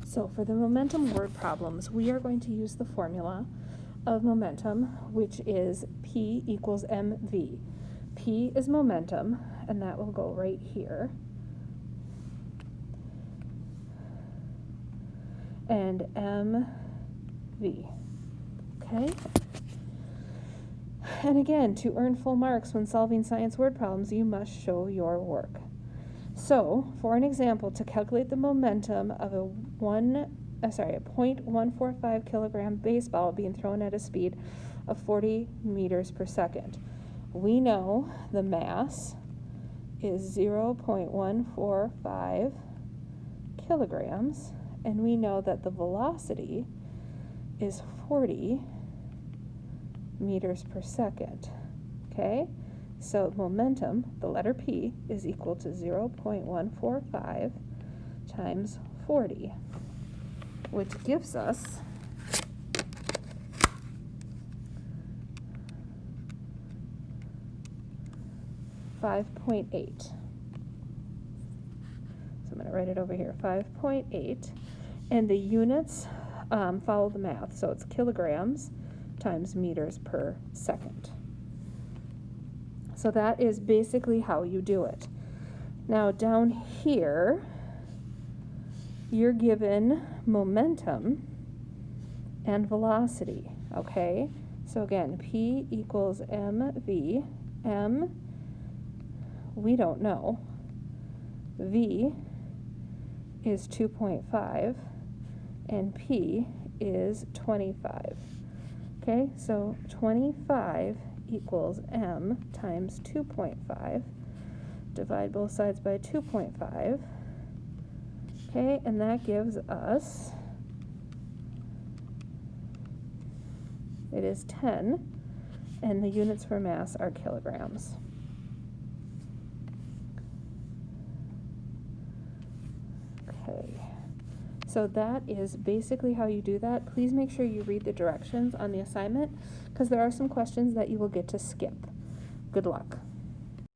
So for the momentum word problems, we are going to use the formula of momentum, which is P equals mv. P is momentum, and that will go right here. And mv. Okay? And again, to earn full marks when solving science word problems, you must show your work. So, for an example, to calculate the momentum of a 0.145 kilogram baseball being thrown at a speed of 40 meters per second, we know the mass is 0.145 kilograms, and we know that the velocity is 40 meters per second. Okay? So momentum, the letter P, is equal to 0.145 times 40, which gives us 5.8. So I'm going to write it over here, 5.8. And the units follow the math, so it's kilograms times meters per second. So that is basically how you do it. Now down here, you're given momentum and velocity, okay? So again, P equals mv. M, we don't know. V is 2.5, and P is 25. Okay, so 25 equals m times 2.5. Divide both sides by 2.5. Okay, and that gives us, it is 10, and the units for mass are kilograms. Okay, so that is basically how you do that. Please make sure you read the directions on the assignment, because there are some questions that you will get to skip. Good luck.